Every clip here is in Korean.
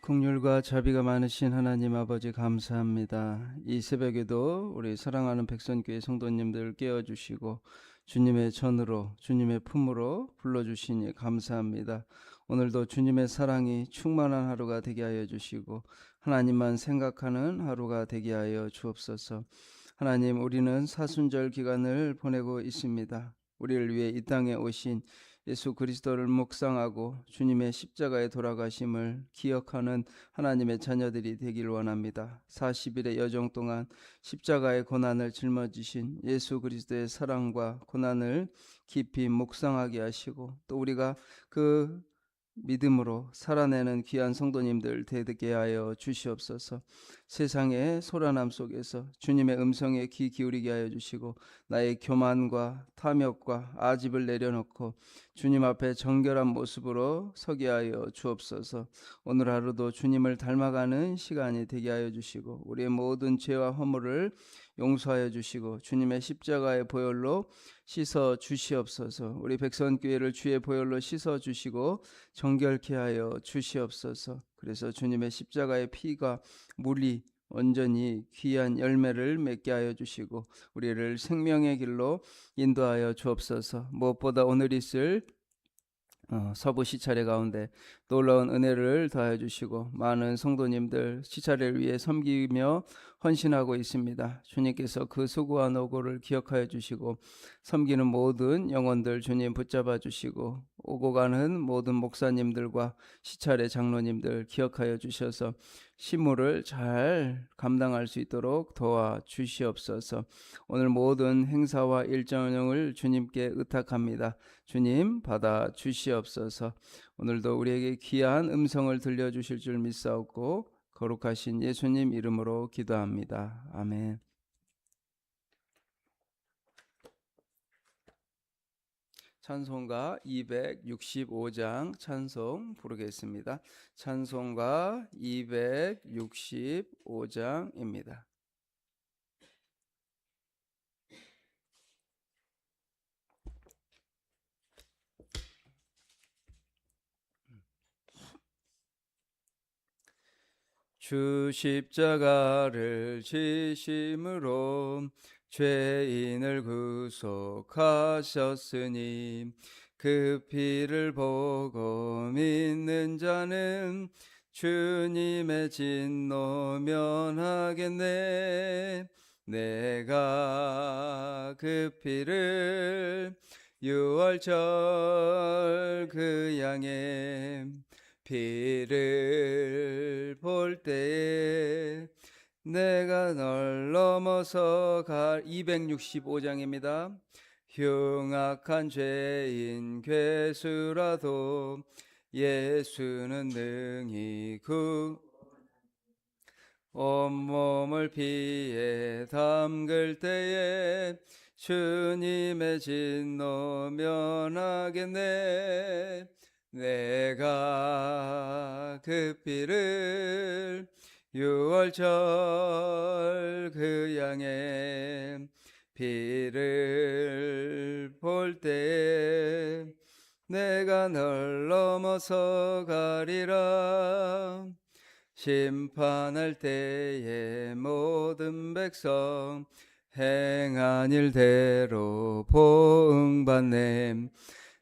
긍휼과 자비가 많으신 하나님 아버지 감사합니다. 이 새벽에도 우리 사랑하는 백선교회 성도님들 깨워주시고 주님의 전으로 주님의 품으로 불러주시니 감사합니다. 오늘도 주님의 사랑이 충만한 하루가 되게 하여 주시고 하나님만 생각하는 하루가 되게 하여 주옵소서. 하나님, 우리는 사순절 기간을 보내고 있습니다. 우리를 위해 이 땅에 오신 예수 그리스도를 묵상하고 주님의 십자가에 돌아가심을 기억하는 하나님의 자녀들이 되길 원합니다. 40일의 여정 동안 십자가의 고난을 짊어지신 예수 그리스도의 사랑과 고난을 깊이 묵상하게 하시고, 또 우리가 그 믿음으로 살아내는 귀한 성도님들 되게 하여 주시옵소서. 세상의 소란함 속에서 주님의 음성에 귀 기울이게 하여 주시고, 나의 교만과 탐욕과 아집을 내려놓고 주님 앞에 정결한 모습으로 서게 하여 주옵소서. 오늘 하루도 주님을 닮아가는 시간이 되게 하여 주시고, 우리의 모든 죄와 허물을 용서하여 주시고 주님의 십자가의 보혈로 씻어 주시옵소서. 우리 백선교회를 주의 보혈로 씻어 주시고 정결케 하여 주시옵소서. 그래서 주님의 십자가의 피가 물이 온전히 귀한 열매를 맺게 하여 주시고 우리를 생명의 길로 인도하여 주옵소서. 무엇보다 오늘 있을 서부 시차례 가운데 놀라운 은혜를 더하여 주시고 많은 성도님들 시차례를 위해 섬기며 헌신하고 있습니다. 주님께서 그 수고와 노고를 기억하여 주시고 섬기는 모든 영혼들 주님 붙잡아 주시고 오고 가는 모든 목사님들과 시차례 장로님들 기억하여 주셔서 심무를 잘 감당할 수 있도록 도와주시옵소서. 오늘 모든 행사와 일정을 주님께 의탁합니다. 주님 받아 주시옵소서. 오늘도 우리에게 귀한 음성을 들려주실 줄 믿사옵고 거룩하신 예수님 이름으로 기도합니다. 아멘. 찬송가 265장 찬송 부르겠습니다. 찬송가 265장입니다. 주 십자가를 지심으로 죄인을 구속하셨으니 그 피를 보고 믿는 자는 주님의 진노 면하겠네. 내가 그 피를 유월절 그 양의 피를 볼 때에 내가 널 넘어서 갈 265장입니다. 흉악한 죄인 괴수라도 예수는 능히 온몸을 피에 담글 때에 주님의 진노 면하겠네. 내가 그 피를 유월절 그 양의 피를 볼 때에 내가 널 넘어서 가리라. 심판할 때에 모든 백성 행한 일대로 보응받네.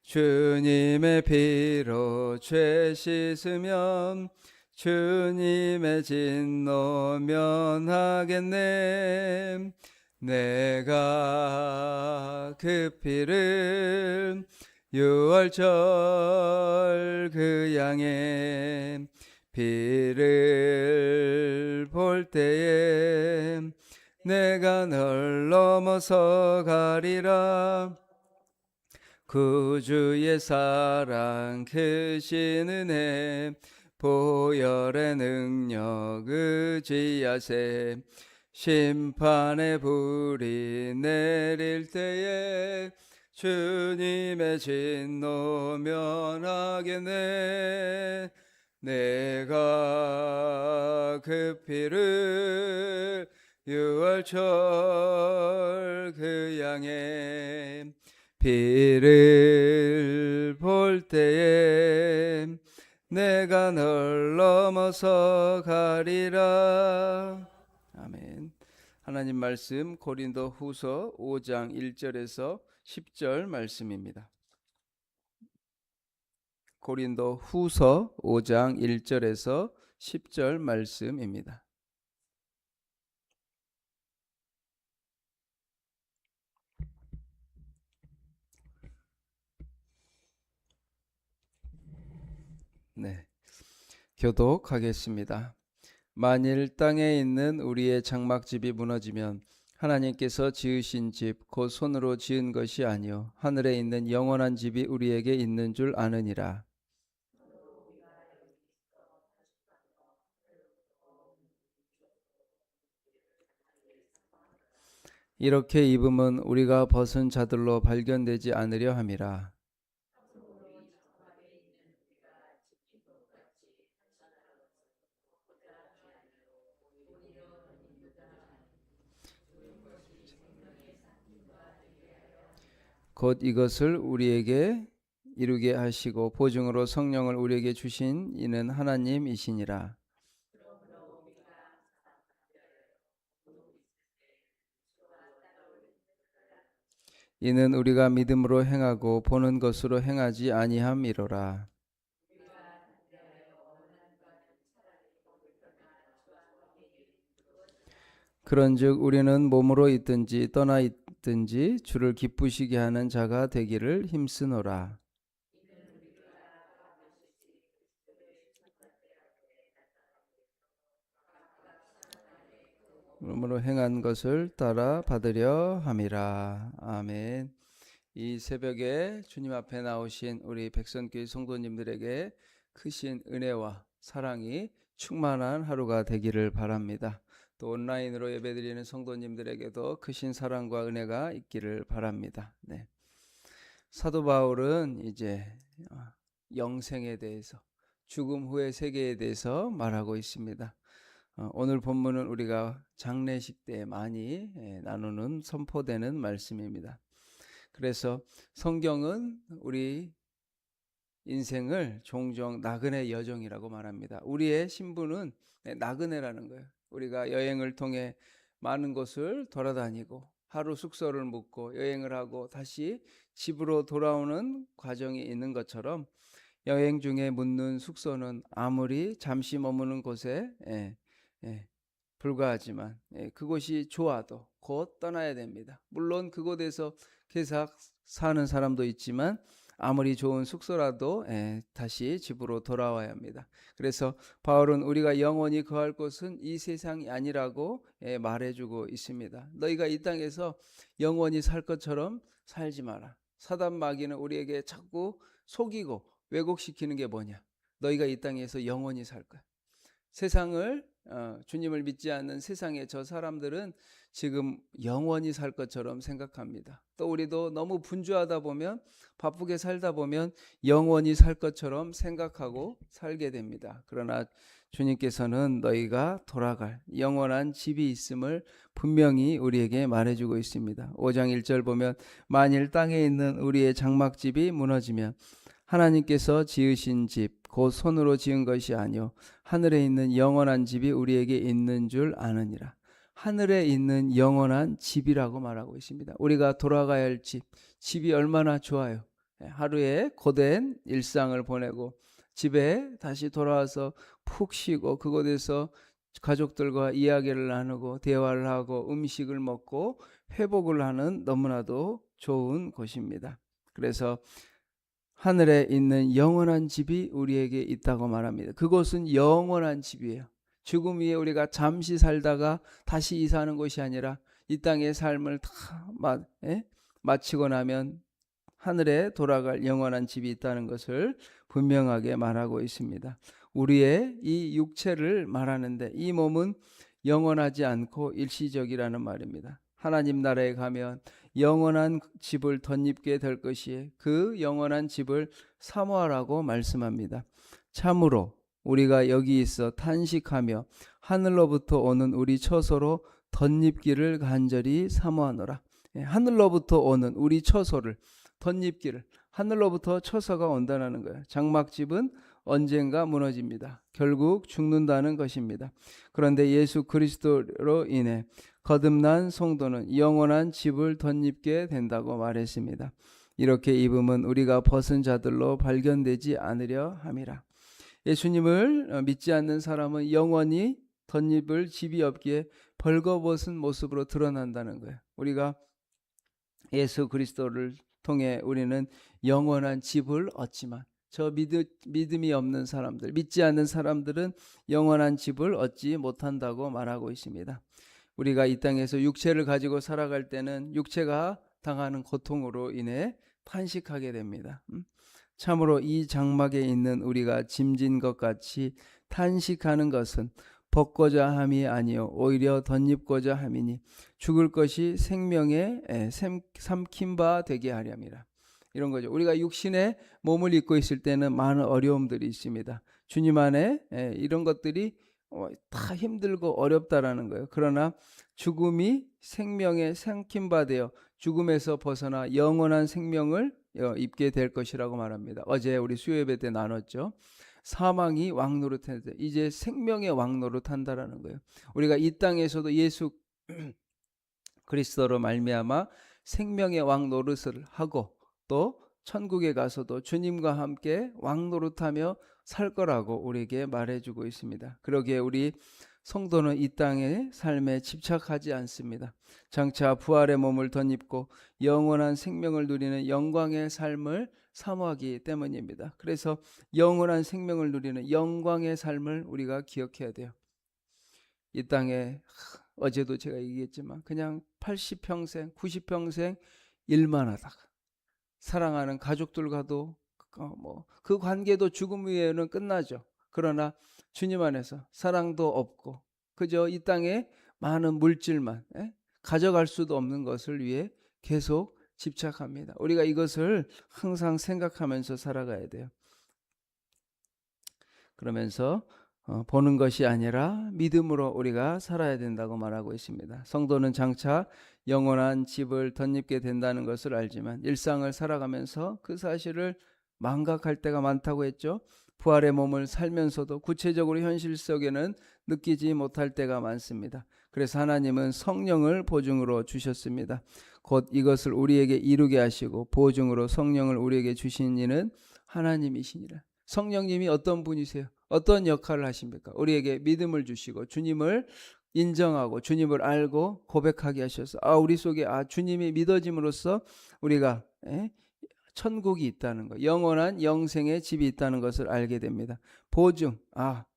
주님의 피로 죄 씻으면 주님의 진노 면하겠네. 내가 그 피를 유월절 그 양의 피를 볼 때에 내가 널 넘어서 가리라. 구주의 사랑 크신 은혜 보혈의 능력 의지하세. 심판의 불이 내릴 때에 주님의 진노 면하겠네. 내가 그 피를 유월절 그 양의 피를 볼 때에 내가 널 넘어서 가리라. 아멘. 하나님 말씀 고린도 후서 5장 1절에서 10절 말씀입니다. 고린도 후서 5장 1절에서 10절 말씀입니다. 네, 교독하겠습니다. 만일 땅에 있는 우리의 장막집이 무너지면 하나님께서 지으신 집 곧 손으로 지은 것이 아니요 하늘에 있는 영원한 집이 우리에게 있는 줄 아느니라. 이렇게 입음은 우리가 벗은 자들로 발견되지 않으려 함이라. 곧 이것을 우리에게 이루게 하시고 보증으로 성령을 우리에게 주신 이는 하나님이시니라. 이는 우리가 믿음으로 행하고 보는 것으로 행하지 아니함이로라. 그런즉 우리는 몸으로 있든지 떠나 있든지 주를 기쁘시게 하는 자가 되기를 힘쓰노라. 몸으로 행한 것을 따라 받으려 함이라. 아멘. 이 새벽에 주님 앞에 나오신 우리 백선교회 성도님들에게 크신 은혜와 사랑이 충만한 하루가 되기를 바랍니다. 또 온라인으로 예배드리는 성도님들에게도 크신 사랑과 은혜가 있기를 바랍니다. 네. 사도 바울은 이제 영생에 대해서, 죽음 후의 세계에 대해서 말하고 있습니다. 오늘 본문은 우리가 장례식 때 많이 나누는 선포되는 말씀입니다. 그래서 성경은 우리 인생을 종종 나그네 여정이라고 말합니다. 우리의 신분은 나그네라는 거예요. 우리가 여행을 통해 많은 곳을 돌아다니고 하루 숙소를 묵고 여행을 하고 다시 집으로 돌아오는 과정이 있는 것처럼 여행 중에 묵는 숙소는 아무리 잠시 머무는 곳에 불과하지만 그곳이 좋아도 곧 떠나야 됩니다. 물론 그곳에서 계속 사는 사람도 있지만 아무리 좋은 숙소라도 다시 집으로 돌아와야 합니다. 그래서 바울은 우리가 영원히 거할 곳은 이 세상이 아니라고 말해주고 있습니다. 너희가 이 땅에서 영원히 살 것처럼 살지 마라. 사단 마귀는 우리에게 자꾸 속이고 왜곡시키는 게 뭐냐? 너희가 이 땅에서 영원히 살 거야. 세상을 주님을 믿지 않는 세상의 저 사람들은 지금 영원히 살 것처럼 생각합니다. 또 우리도 너무 분주하다 보면, 바쁘게 살다 보면 영원히 살 것처럼 생각하고 살게 됩니다. 그러나 주님께서는 너희가 돌아갈 영원한 집이 있음을 분명히 우리에게 말해주고 있습니다. 5장 1절 보면 만일 땅에 있는 우리의 장막집이 무너지면 하나님께서 지으신 집 곧 손으로 지은 것이 아니요 하늘에 있는 영원한 집이 우리에게 있는 줄 아느니라. 하늘에 있는 영원한 집이라고 말하고 있습니다. 우리가 돌아가야 할 집이 얼마나 좋아요. 하루에 고된 일상을 보내고 집에 다시 돌아와서 푹 쉬고 그곳에서 가족들과 이야기를 나누고 대화를 하고 음식을 먹고 회복을 하는 너무나도 좋은 곳입니다. 그래서 하늘에 있는 영원한 집이 우리에게 있다고 말합니다. 그곳은 영원한 집이에요. 죽음 위에 우리가 잠시 살다가 다시 이사하는 곳이 아니라 이 땅의 삶을 다 마치고 나면 하늘에 돌아갈 영원한 집이 있다는 것을 분명하게 말하고 있습니다. 우리의 이 육체를 말하는데 이 몸은 영원하지 않고 일시적이라는 말입니다. 하나님 나라에 가면 영원한 집을 덧입게 될 것이에 그 영원한 집을 사모하라고 말씀합니다. 참으로 우리가 여기 있어 탄식하며 하늘로부터 오는 우리 처소로 덧입기를 간절히 사모하노라. 하늘로부터 오는 우리 처소를 덧입기를, 하늘로부터 처소가 온다는 거예요. 장막집은 언젠가 무너집니다. 결국 죽는다는 것입니다. 그런데 예수 그리스도로 인해 거듭난 성도는 영원한 집을 덧입게 된다고 말했습니다. 이렇게 입음은 우리가 벗은 자들로 발견되지 않으려 함이라. 예수님을 믿지 않는 사람은 영원히 덧입을 집이 없기에 벌거벗은 모습으로 드러난다는 거예요. 우리가 예수 그리스도를 통해 우리는 영원한 집을 얻지만 저 믿음이 없는 사람들, 믿지 않는 사람들은 영원한 집을 얻지 못한다고 말하고 있습니다. 우리가 이 땅에서 육체를 가지고 살아갈 때는 육체가 당하는 고통으로 인해 탄식하게 됩니다. 참으로 이 장막에 있는 우리가 짐진 것 같이 탄식하는 것은 벗고자 함이 아니요 오히려 덧입고자 함이니 죽을 것이 생명에 삼킨 바 되게 하렵니다. 이런 거죠. 우리가 육신의 몸을 입고 있을 때는 많은 어려움들이 있습니다. 주님 안에 이런 것들이 다 힘들고 어렵다라는 거예요. 그러나 죽음이 생명에 삼킨 바 되어 죽음에서 벗어나 영원한 생명을 입게 될 것이라고 말합니다. 어제 우리 수요예배 때 나눴죠. 사망이 왕노릇했는데 이제 생명의 왕노릇한다라는 거예요. 우리가 이 땅에서도 예수 그리스도로 말미암아 생명의 왕노릇을 하고 또 천국에 가서도 주님과 함께 왕노릇하며 살 거라고 우리에게 말해주고 있습니다. 그러기에 우리 성도는 이 땅의 삶에 집착하지 않습니다. 장차 부활의 몸을 덧입고 영원한 생명을 누리는 영광의 삶을 사모하기 때문입니다. 그래서 영원한 생명을 누리는 영광의 삶을 우리가 기억해야 돼요. 이 땅에 어제도 제가 얘기했지만 그냥 80평생, 90평생 일만 하다가 사랑하는 가족들과도 그 관계도 죽음 위에는 끝나죠. 그러나 주님 안에서 사랑도 없고 그저 이 땅에 많은 물질만 가져갈 수도 없는 것을 위해 계속 집착합니다. 우리가 이것을 항상 생각하면서 살아가야 돼요. 그러면서 보는 것이 아니라 믿음으로 우리가 살아야 된다고 말하고 있습니다. 성도는 장차 영원한 집을 덧입게 된다는 것을 알지만 일상을 살아가면서 그 사실을 망각할 때가 많다고 했죠. 부활의 몸을 살면서도 구체적으로 현실 속에는 느끼지 못할 때가 많습니다. 그래서 하나님은 성령을 보증으로 주셨습니다. 곧 이것을 우리에게 이루게 하시고 보증으로 성령을 우리에게 주신 이는 하나님이시니라. 성령님이 어떤 분이세요? 어떤 역할을 하십니까? 우리에게 믿음을 주시고 주님을 인정하고 주님을 알고 고백하게 하셔서 우리 속에 주님이 믿어짐으로써 우리가 천국이 있다는 것, 영원한 영생의 집이 있다는 것을 알게 됩니다. 보증,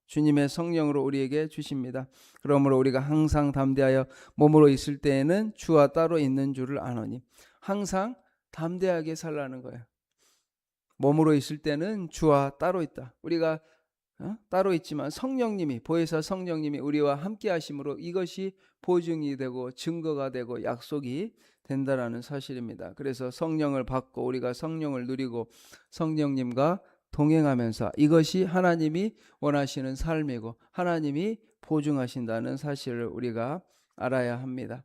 주님의 성령으로 우리에게 주십니다. 그러므로 우리가 항상 담대하여 몸으로 있을 때에는 주와 따로 있는 줄을 아노니 항상 담대하게 살라는 거예요. 몸으로 있을 때는 주와 따로 있다. 우리가 따로 있지만 성령님이 보혜사 성령님이 우리와 함께 하심으로 이것이 보증이 되고 증거가 되고 약속이 된다라는 사실입니다. 그래서 성령을 받고 우리가 성령을 누리고 성령님과 동행하면서 이것이 하나님이 원하시는 삶이고 하나님이 보증하신다는 사실을 우리가 알아야 합니다.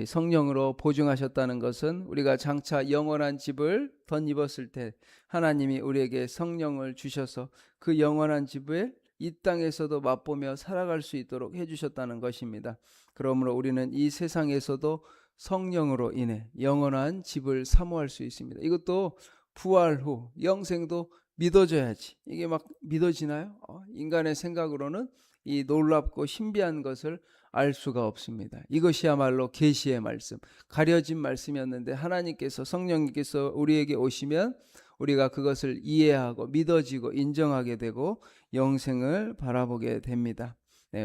성령으로 보증하셨다는 것은 우리가 장차 영원한 집을 덧입었을 때 하나님이 우리에게 성령을 주셔서 그 영원한 집을 이 땅에서도 맛보며 살아갈 수 있도록 해주셨다는 것입니다. 그러므로 우리는 이 세상에서도 성령으로 인해 영원한 집을 사모할 수 있습니다. 이것도 부활 후 영생도 믿어져야지. 이게 막 믿어지나요? 인간의 생각으로는 이 놀랍고 신비한 것을 알 수가 없습니다. 이것이야말로 계시의 말씀, 가려진 말씀이었는데 하나님께서 성령님께서 우리에게 오시면 우리가 그것을 이해하고 믿어지고 인정하게 되고 영생을 바라보게 됩니다.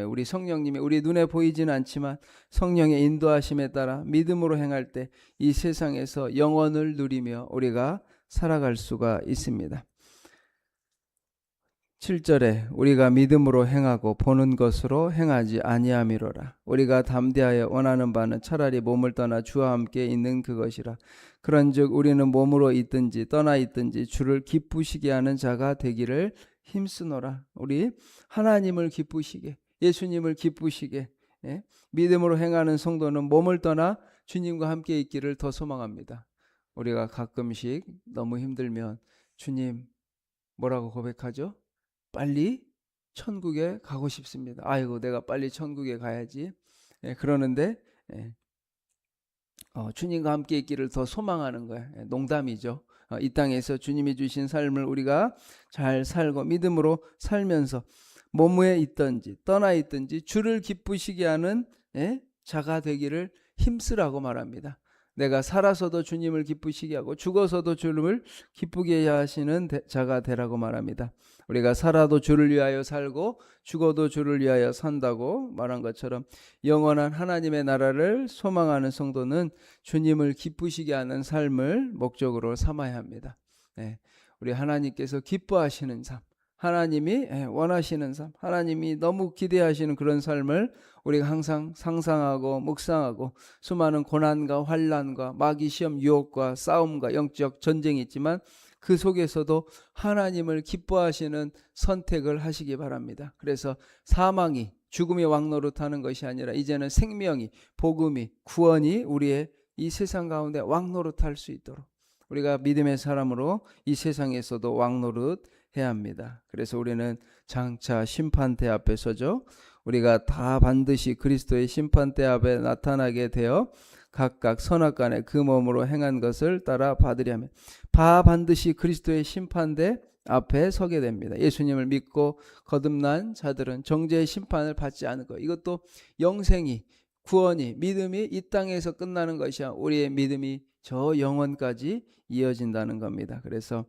우리 성령님이 우리 눈에 보이지는 않지만 성령의 인도하심에 따라 믿음으로 행할 때 이 세상에서 영원을 누리며 우리가 살아갈 수가 있습니다. 7절에 우리가 믿음으로 행하고 보는 것으로 행하지 아니함이로라. 우리가 담대하여 원하는 바는 차라리 몸을 떠나 주와 함께 있는 그것이라. 그런즉 우리는 몸으로 있든지 떠나 있든지 주를 기쁘시게 하는 자가 되기를 힘쓰노라. 우리 하나님을 기쁘시게, 예수님을 기쁘시게 믿음으로 행하는 성도는 몸을 떠나 주님과 함께 있기를 더 소망합니다. 우리가 가끔씩 너무 힘들면 주님 뭐라고 고백하죠? 빨리 천국에 가고 싶습니다. 아이고, 내가 빨리 천국에 가야지. 예, 그러는데 예, 주님과 함께 있기를 더 소망하는 거예요. 예, 농담이죠. 이 땅에서 주님이 주신 삶을 우리가 잘 살고 믿음으로 살면서 뭐뭐에 있든지 떠나 있든지 주를 기쁘시게 하는 자가 되기를 힘쓰라고 말합니다. 내가 살아서도 주님을 기쁘시게 하고 죽어서도 주님을 기쁘게 하시는 자가 되라고 말합니다. 우리가 살아도 주를 위하여 살고 죽어도 주를 위하여 산다고 말한 것처럼 영원한 하나님의 나라를 소망하는 성도는 주님을 기쁘시게 하는 삶을 목적으로 삼아야 합니다. 우리 하나님께서 기뻐하시는 삶, 하나님이 원하시는 삶, 하나님이 너무 기대하시는 그런 삶을 우리가 항상 상상하고 묵상하고 수많은 고난과 환난과 마귀 시험 유혹과 싸움과 영적 전쟁이 있지만 그 속에서도 하나님을 기뻐하시는 선택을 하시기 바랍니다. 그래서 사망이 죽음의 왕노릇하는 것이 아니라 이제는 생명이 복음이 구원이 우리의 이 세상 가운데 왕노릇할 수 있도록 우리가 믿음의 사람으로 이 세상에서도 왕노릇 해야 합니다. 그래서 우리는 장차 심판대 앞에 서죠. 우리가 다 반드시 그리스도의 심판대 앞에 나타나게 되어 각각 선악간에 그 몸으로 행한 것을 따라 받으려면 반드시 그리스도의 심판대 앞에 서게 됩니다. 예수님을 믿고 거듭난 자들은 정죄의 심판을 받지 않을 거예요. 이것도 영생이 구원이 믿음이 이 땅에서 끝나는 것이 아니라 우리의 믿음이 저 영원까지 이어진다는 겁니다. 그래서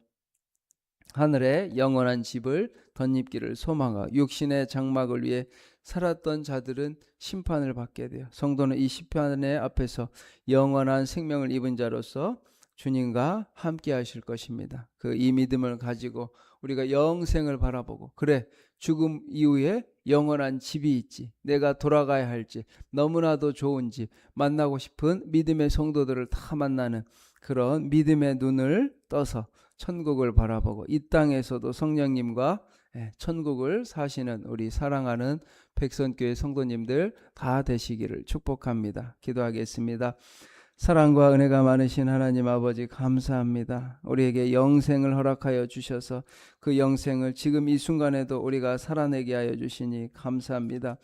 하늘에 영원한 집을 덧입기를 소망하고 육신의 장막을 위해 살았던 자들은 심판을 받게 돼요. 성도는 이 심판의 앞에서 영원한 생명을 입은 자로서 주님과 함께 하실 것입니다. 이 믿음을 가지고 우리가 영생을 바라보고 그래 죽음 이후에 영원한 집이 있지 내가 돌아가야 할지 너무나도 좋은 집 만나고 싶은 믿음의 성도들을 다 만나는 그런 믿음의 눈을 떠서 천국을 바라보고 이 땅에서도 성령님과 천국을 사시는 우리 사랑하는 백선교회 성도님들 다 되시기를 축복합니다. 기도하겠습니다. 사랑과 은혜가 많으신 하나님 아버지 감사합니다. 우리에게 영생을 허락하여 주셔서 그 영생을 지금 이 순간에도 우리가 살아내게 하여 주시니 감사합니다.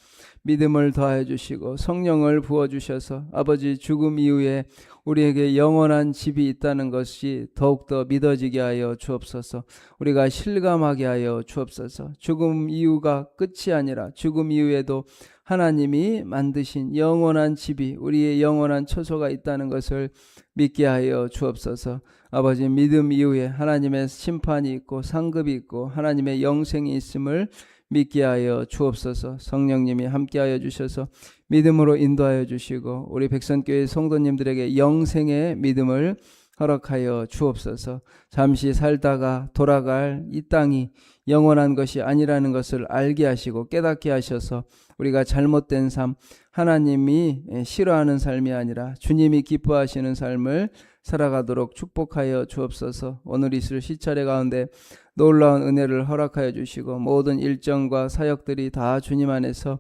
믿음을 더하여 주시고 성령을 부어주셔서 아버지 죽음 이후에 우리에게 영원한 집이 있다는 것이 더욱더 믿어지게 하여 주옵소서. 우리가 실감하게 하여 주옵소서. 죽음 이후가 끝이 아니라 죽음 이후에도 하나님이 만드신 영원한 집이 우리의 영원한 처소가 있다는 것을 믿게 하여 주옵소서. 아버지 믿음 이후에 하나님의 심판이 있고 상급이 있고 하나님의 영생이 있음을 믿게 하여 주옵소서. 성령님이 함께하여 주셔서 믿음으로 인도하여 주시고 우리 백선교회 성도님들에게 영생의 믿음을 허락하여 주옵소서. 잠시 살다가 돌아갈 이 땅이 영원한 것이 아니라는 것을 알게 하시고 깨닫게 하셔서 우리가 잘못된 삶, 하나님이 싫어하는 삶이 아니라 주님이 기뻐하시는 삶을 살아가도록 축복하여 주옵소서. 오늘 있을 시차례 가운데 놀라운 은혜를 허락하여 주시고 모든 일정과 사역들이 다 주님 안에서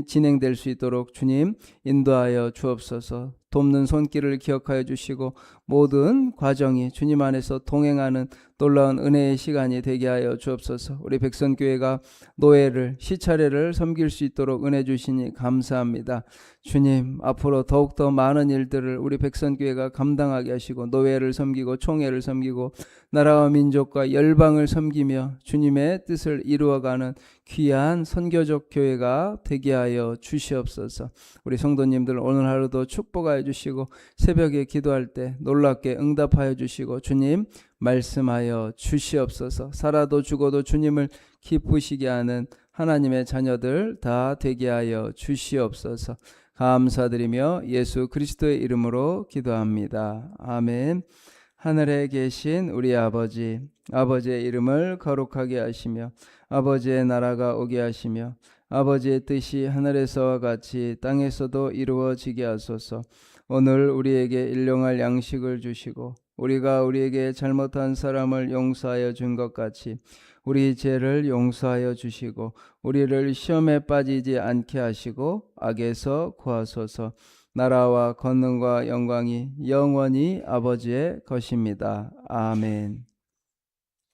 진행될 수 있도록 주님 인도하여 주옵소서. 돕는 손길을 기억하여 주시고 모든 과정이 주님 안에서 동행하는 놀라운 은혜의 시간이 되게 하여 주옵소서. 우리 백선교회가 노예를 시차례를 섬길 수 있도록 은혜 주시니 감사합니다. 주님 앞으로 더욱더 많은 일들을 우리 백선교회가 감당하게 하시고 노예를 섬기고 총회를 섬기고 나라와 민족과 열방을 섬기며 주님의 뜻을 이루어가는 귀한 선교적 교회가 되게 하여 주시옵소서. 우리 성도님들 오늘 하루도 축복하여 주시고 새벽에 기도할 때 놀랍게 응답하여 주시고 주님 말씀하여 주시옵소서. 살아도 죽어도 주님을 기쁘시게 하는 하나님의 자녀들 다 되게 하여 주시옵소서. 감사드리며 예수 그리스도의 이름으로 기도합니다. 아멘. 하늘에 계신 우리 아버지, 아버지의 이름을 거룩하게 하시며 아버지의 나라가 오게 하시며 아버지의 뜻이 하늘에서와 같이 땅에서도 이루어지게 하소서. 오늘 우리에게 일용할 양식을 주시고 우리가 우리에게 잘못한 사람을 용서하여 준 것 같이 우리 죄를 용서하여 주시고 우리를 시험에 빠지지 않게 하시고 악에서 구하소서. 나라와 권능과 영광이 영원히 아버지의 것입니다. 아멘.